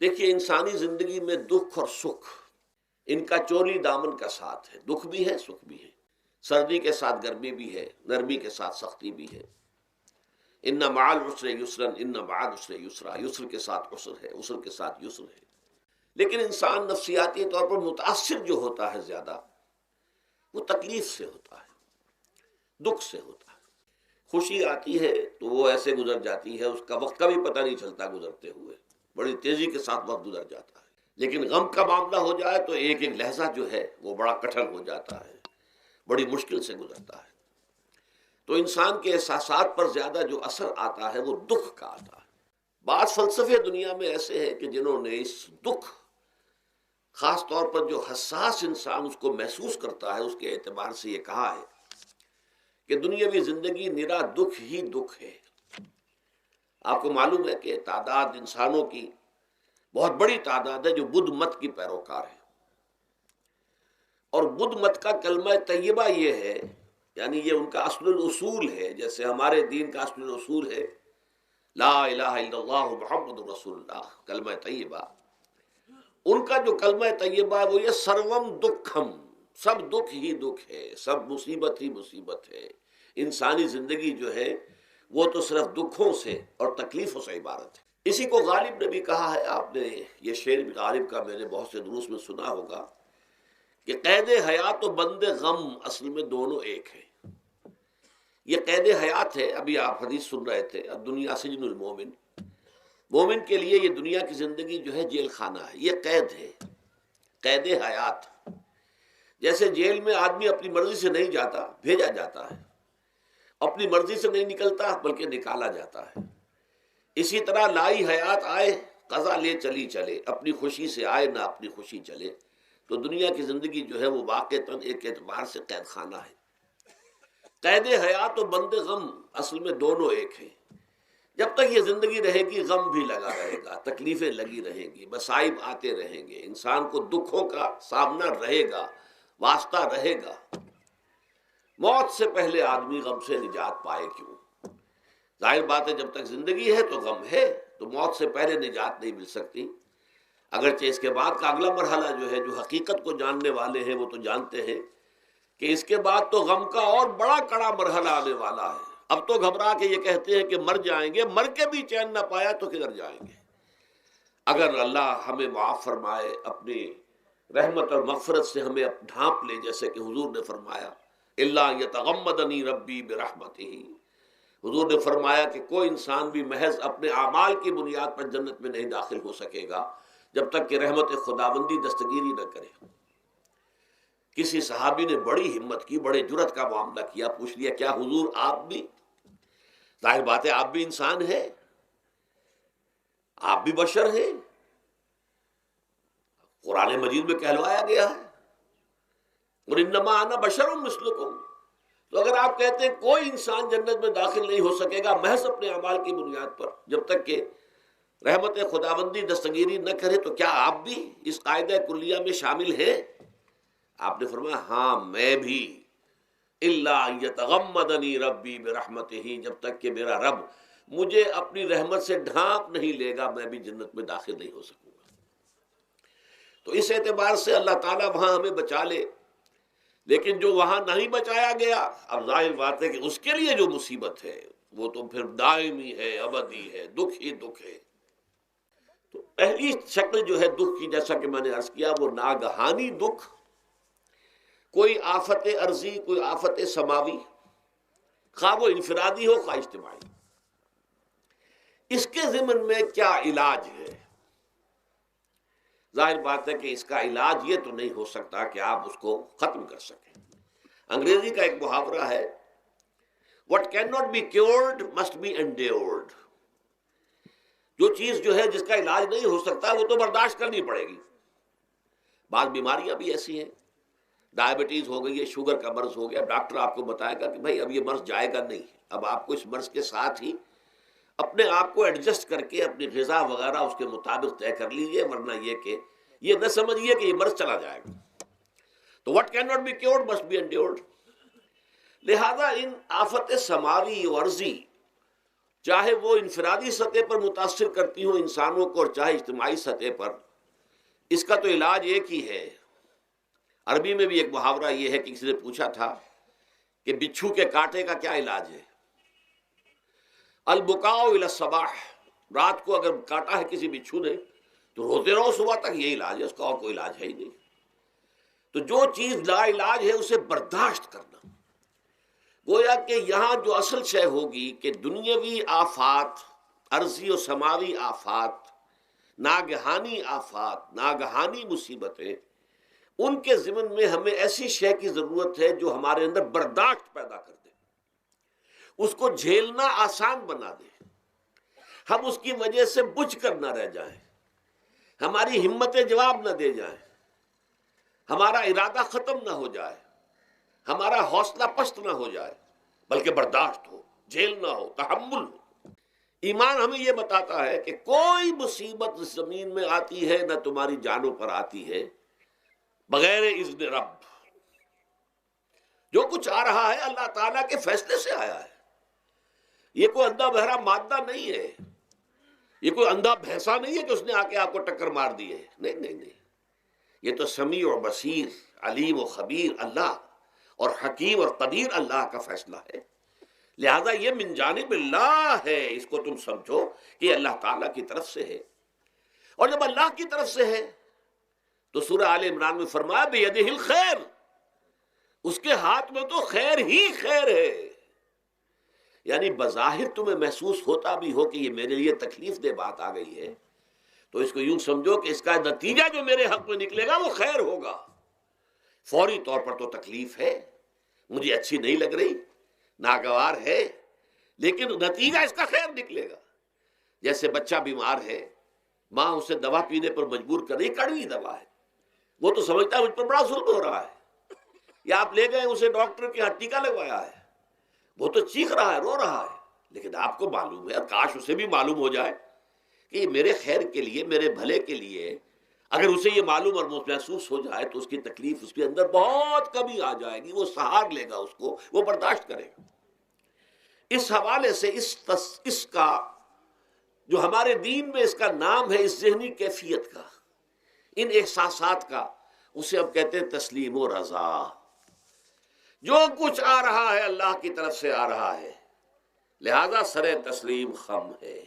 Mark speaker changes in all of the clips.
Speaker 1: دیکھیے انسانی زندگی میں دکھ اور سکھ ان کا چولی دامن کا ساتھ ہے، دکھ بھی ہے سکھ بھی ہے، سردی کے ساتھ گرمی بھی ہے، نرمی کے ساتھ سختی بھی ہے۔ ان مع العسر یسرا ان مع العسر یسرا، یسر کے ساتھ عسر ہے، عسر کے ساتھ یسر ہے۔ لیکن انسان نفسیاتی طور پر متاثر جو ہوتا ہے زیادہ، وہ تکلیف سے ہوتا ہے، دکھ سے ہوتا ہے۔ خوشی آتی ہے تو وہ ایسے گزر جاتی ہے، اس کا وقت کا بھی پتہ نہیں چلتا، گزرتے ہوئے بڑی تیزی کے ساتھ وقت گزر جاتا ہے۔ لیکن غم کا معاملہ ہو جائے تو ایک ایک لہجہ جو ہے وہ بڑا کٹھن ہو جاتا ہے، بڑی مشکل سے گزرتا ہے۔ تو انسان کے احساسات پر زیادہ جو اثر آتا ہے وہ دکھ کا آتا ہے۔ بعض فلسفے دنیا میں ایسے ہیں کہ جنہوں نے اس دکھ، خاص طور پر جو حساس انسان اس کو محسوس کرتا ہے، اس کے اعتبار سے یہ کہا ہے کہ دنیاوی زندگی نرا دکھ ہی دکھ ہے۔ آپ کو معلوم ہے کہ تعداد انسانوں کی بہت بڑی تعداد ہے جو بدھ مت کی پیروکار ہے، اور بدھ مت کا کلمہ طیبہ یہ ہے، یعنی یہ ان کا اصل الاصول ہے، جیسے ہمارے دین کا اصل الاصول ہے لا الہ الا اللہ محمد رسول اللہ، کلمہ طیبہ۔ ان کا جو کلمہ طیبہ ہے وہ یہ سروم دکھم، سب دکھ ہی دکھ ہے، سب مصیبت ہی مصیبت ہے۔ انسانی زندگی جو ہے وہ تو صرف دکھوں سے اور تکلیفوں سے عبارت ہے۔ اسی کو غالب نے بھی کہا ہے، آپ نے یہ شعر بھی غالب کا میں نے بہت سے دروس میں سنا ہوگا کہ قید حیات و بند غم اصل میں دونوں ایک ہیں۔ یہ قید حیات ہے، ابھی آپ حدیث سن رہے تھے الدنیا سجن المومن، مومن کے لیے یہ دنیا کی زندگی جو ہے جیل خانہ ہے، یہ قید ہے، قید حیات۔ جیسے جیل میں آدمی اپنی مرضی سے نہیں جاتا، بھیجا جاتا ہے، اپنی مرضی سے نہیں نکلتا بلکہ نکالا جاتا ہے۔ اسی طرح لائی حیات آئے قضا لے چلی چلے، اپنی خوشی سے آئے نہ اپنی خوشی چلے۔ تو دنیا کی زندگی جو ہے وہ واقعتاً ایک اعتبار سے قید خانہ ہے۔ قید حیات و بند غم اصل میں دونوں ایک ہیں۔ جب تک یہ زندگی رہے گی غم بھی لگا رہے گا، تکلیفیں لگی رہیں گی، مصائب آتے رہیں گے، انسان کو دکھوں کا سامنا رہے گا، واسطہ رہے گا۔ موت سے پہلے آدمی غم سے نجات پائے کیوں؟ ظاہر بات ہے جب تک زندگی ہے تو غم ہے، تو موت سے پہلے نجات نہیں مل سکتی۔ اگرچہ اس کے بعد کا اگلا مرحلہ جو ہے، جو حقیقت کو جاننے والے ہیں وہ تو جانتے ہیں کہ اس کے بعد تو غم کا اور بڑا کڑا مرحلہ آنے والا ہے۔ اب تو گھبرا کے یہ کہتے ہیں کہ مر جائیں گے، مر کے بھی چین نہ پایا تو کدھر جائیں گے؟ اگر اللہ ہمیں معاف فرمائے، اپنی رحمت اور مغفرت سے ہمیں ڈھانپ لے، جیسے کہ حضور نے فرمایا الا یتغمدنی ربی برحمتہ، حضور نے فرمایا کہ کوئی انسان بھی محض اپنے اعمال کی بنیاد پر جنت میں نہیں داخل ہو سکے گا جب تک کہ رحمت خداوندی دستگیری نہ کرے۔ کسی صحابی نے بڑی ہمت کی، بڑے جرت کا معاملہ کیا، پوچھ لیا کیا حضور آپ بھی؟ ظاہر بات ہے آپ بھی انسان ہیں، آپ بھی بشر ہیں، قرآن مجید میں کہلوایا گیا ہے اور انما انا بشر مثلکم۔ تو اگر آپ کہتے ہیں کوئی انسان جنت میں داخل نہیں ہو سکے گا محض اپنے اعمال کی بنیاد پر جب تک کہ رحمت خداوندی دستگیری نہ کرے، تو کیا آپ بھی اس قاعدہ کلیہ میں شامل ہیں؟ آپ نے فرمایا ہاں میں بھی، الا یتغمدنی ربی برحمتہ، جب تک کہ میرا رب مجھے اپنی رحمت سے ڈھانپ نہیں لے گا میں بھی جنت میں داخل نہیں ہو سکوں گا۔ تو اس اعتبار سے اللہ تعالیٰ وہاں ہمیں بچا لے، لیکن جو وہاں نہیں بچایا گیا، اب ظاہر بات ہے کہ اس کے لیے جو مصیبت ہے وہ تو پھر دائمی ہے، ابدی ہے، دکھ ہی دکھ ہے۔ تو پہلی شکل جو ہے دکھ کی، جیسا کہ میں نے عرض کیا، وہ ناگہانی دکھ، کوئی آفت ارضی، کوئی آفت سماوی، خواہ وہ انفرادی ہو خواہ اجتماعی۔ اس کے ضمن میں کیا علاج ہے؟ ظاہر بات ہے کہ اس کا علاج یہ تو نہیں ہو سکتا کہ آپ اس کو ختم کر سکیں۔ انگریزی کا ایک محاورہ ہے what cannot be cured must be endured۔ جو چیز جو ہے جس کا علاج نہیں ہو سکتا وہ تو برداشت کرنی پڑے گی۔ بعض بیماریاں بھی ایسی ہیں، ڈائبٹیز ہو گئی ہے، شوگر کا مرض ہو گیا، ڈاکٹر آپ کو بتائے گا کہ بھائی اب یہ مرض جائے گا نہیں، اب آپ کو اس مرض کے ساتھ ہی اپنے آپ کو ایڈجسٹ کر کے اپنی غذا وغیرہ اس کے مطابق طے کر لیجئے، ورنہ یہ کہ یہ نہ سمجھیے کہ یہ مرض چلا جائے گا۔ تو what cannot be cured must be endured۔ لہذا ان آفت سماوی و عرضی چاہے وہ انفرادی سطح پر متاثر کرتی ہوں انسانوں کو اور چاہے اجتماعی سطح پر، اس کا تو علاج ایک ہی ہے۔ عربی میں بھی ایک محاورہ یہ ہے کہ کسی نے پوچھا تھا کہ بچھو کے کاٹے کا کیا علاج ہے؟ البکاء الی الصباح، رات کو اگر کاٹا ہے کسی بچھو نے تو روتے رہو صبح تک، یہ علاج ہے، اس کا اور کوئی علاج ہے ہی نہیں۔ تو جو چیز لا علاج ہے اسے برداشت کرنا۔ گویا کہ یہاں جو اصل شے ہوگی کہ دنیاوی آفات، عرضی و سماوی آفات، ناگہانی آفات، ناگہانی مصیبتیں، ان کے ضمن میں ہمیں ایسی شے کی ضرورت ہے جو ہمارے اندر برداشت پیدا کر دے، اس کو جھیلنا آسان بنا دے، ہم اس کی وجہ سے بجھ کر نہ رہ جائیں، ہماری ہمتیں جواب نہ دے جائیں، ہمارا ارادہ ختم نہ ہو جائے، ہمارا حوصلہ پست نہ ہو جائے، بلکہ برداشت ہو، جھیلنا ہو، تحمل ہو۔ ایمان ہمیں یہ بتاتا ہے کہ کوئی مصیبت اس زمین میں آتی ہے نہ تمہاری جانوں پر آتی ہے بغیر اذن رب۔ جو کچھ آ رہا ہے اللہ تعالیٰ کے فیصلے سے آیا ہے۔ یہ کوئی اندھا بہرا مادہ نہیں ہے، یہ کوئی اندھا بھینسا نہیں ہے کہ اس نے آ کے آپ کو ٹکر مار دی ہے، نہیں نہیں نہیں، یہ تو سمیع و بصیر، علیم و خبیر اللہ اور حکیم اور قدیر اللہ کا فیصلہ ہے۔ لہذا یہ من جانب اللہ ہے، اس کو تم سمجھو کہ یہ اللہ تعالیٰ کی طرف سے ہے۔ اور جب اللہ کی طرف سے ہے تو سورہ آل عمران میں فرمایا بیدہ الخیر، اس کے ہاتھ میں تو خیر ہی خیر ہے۔ یعنی بظاہر تمہیں محسوس ہوتا بھی ہو کہ یہ میرے لیے تکلیف دہ بات آ گئی ہے تو اس کو یوں سمجھو کہ اس کا نتیجہ جو میرے حق میں نکلے گا وہ خیر ہوگا۔ فوری طور پر تو تکلیف ہے، مجھے اچھی نہیں لگ رہی، ناگوار ہے، لیکن نتیجہ اس کا خیر نکلے گا۔ جیسے بچہ بیمار ہے، ماں اسے دوا پینے پر مجبور کر رہی، کڑوی دوا ہے، وہ تو سمجھتا ہے مجھ پر بڑا ظلم ہو رہا ہے، یا آپ لے گئے اسے ڈاکٹر کے ہاں ٹیکا لگوایا ہے، وہ تو چیخ رہا ہے، رو رہا ہے، لیکن آپ کو معلوم ہے، اور کاش اسے بھی معلوم ہو جائے کہ یہ میرے خیر کے لیے، میرے بھلے کے لیے، اگر اسے یہ معلوم اور محسوس ہو جائے تو اس کی تکلیف اس کے اندر بہت کمی آ جائے گی، وہ سہار لے گا، اس کو وہ برداشت کرے گا۔ اس حوالے سے اس کا جو ہمارے دین میں اس کا نام ہے، اس ذہنی کیفیت کا، ان احساسات کا، اسے ہم کہتے ہیں تسلیم و رضا۔ جو کچھ آ رہا ہے اللہ کی طرف سے آ رہا ہے، لہذا سر تسلیم خم ہے،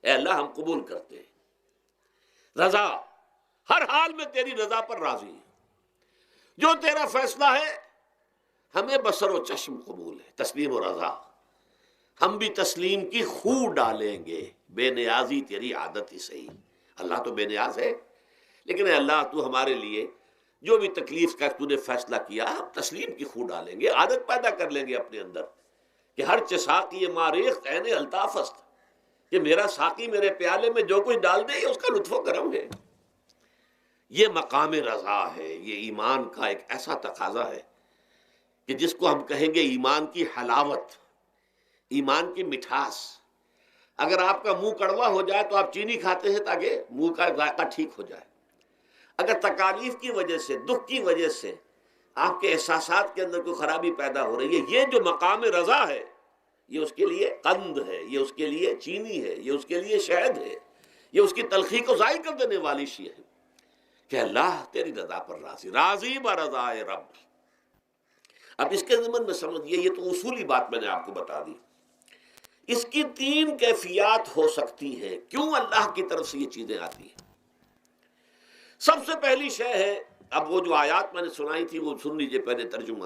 Speaker 1: اے اللہ ہم قبول کرتے ہیں، رضا، ہر حال میں تیری رضا پر راضی ہیں، جو تیرا فیصلہ ہے ہمیں بصر و چشم قبول ہے، تسلیم و رضا۔ ہم بھی تسلیم کی خو ڈالیں گے، بے نیازی تیری عادت ہی صحیح۔ اللہ تو بے نیاز ہے، لیکن اے اللہ تو ہمارے لیے جو بھی تکلیف کا تو نے فیصلہ کیا، ہم تسلیم کی خو ڈالیں گے، عادت پیدا کر لیں گے اپنے اندر کہ ہر چساقی ماریخ عین الطاف است، کہ میرا ساقی میرے پیالے میں جو کچھ ڈال دے اس کا لطف و کرم ہے۔ یہ مقام رضا ہے، یہ ایمان کا ایک ایسا تقاضا ہے کہ جس کو ہم کہیں گے ایمان کی حلاوت، ایمان کی مٹھاس۔ اگر آپ کا منہ کڑوا ہو جائے تو آپ چینی کھاتے ہیں تاکہ منہ کا ذائقہ ٹھیک ہو جائے۔ اگر تکالیف کی وجہ سے، دکھ کی وجہ سے آپ کے احساسات کے اندر کوئی خرابی پیدا ہو رہی ہے، یہ جو مقام رضا ہے یہ اس کے لیے قند ہے، یہ اس کے لیے چینی ہے، یہ اس کے لیے شہد ہے، یہ اس کی تلخی کو ضائع کر دینے والی شے ہے کہ اللہ تیری رضا پر راضی، راضی برضائے رب۔ اب اس کے ضمن میں سمجھئے، یہ تو اصولی بات میں نے آپ کو بتا دی۔ اس کی تین کیفیات ہو سکتی ہے، کیوں اللہ کی طرف سے یہ چیزیں آتی ہیں۔ سب سے پہلی شے ہے، اب وہ جو آیات میں نے سنائی تھی وہ سن لیجئے پہلے ترجمہ۔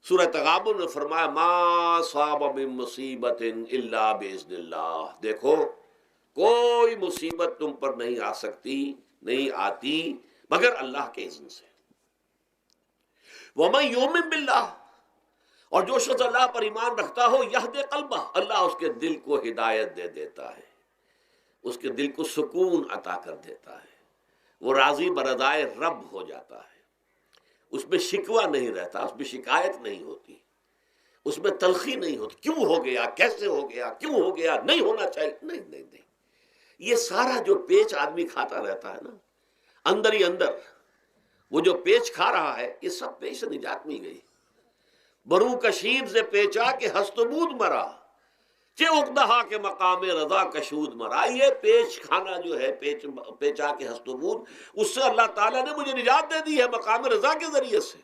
Speaker 1: سورہ تغابن میں فرمایا ما صاب من مصیبت الا باذن اللہ، دیکھو کوئی مصیبت تم پر نہیں آ سکتی، نہیں آتی مگر اللہ کے اذن سے۔ ومن یؤمن باللہ، اور جو شخص اللہ پر ایمان رکھتا ہو، یہد قلبہ، اللہ اس کے دل کو ہدایت دے دیتا ہے، اس کے دل کو سکون عطا کر دیتا ہے، وہ راضی برضائے رب ہو جاتا ہے، اس میں شکوہ نہیں رہتا، اس میں شکایت نہیں ہوتی، اس میں تلخی نہیں ہوتی، کیوں ہو گیا، کیسے ہو گیا، کیوں ہو گیا، نہیں ہونا چاہیے، نہیں نہیں نہیں۔ یہ سارا جو پیچ آدمی کھاتا رہتا ہے نا اندر ہی اندر، وہ جو پیچ کھا رہا ہے، یہ سب پیچ سے نجات مل گئی۔ برو کشید سے پیچا کہ ہست و بود مرا، چے اقدہا کے مقام رضا کشود مرا، یہ پیچ کھانا جو ہے، پیچا کے ہست و بود، اس سے اللہ تعالیٰ نے مجھے نجات دے دی ہے مقام رضا کے ذریعے سے۔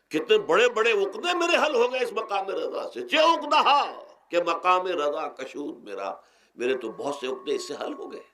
Speaker 1: کتنے بڑے بڑے عقدے میرے حل ہو گئے اس مقام رضا سے، چے عقدہا کہ مقام رضا کشود میرا، میرے تو بہت سے عقدے اس سے حل ہو گئے۔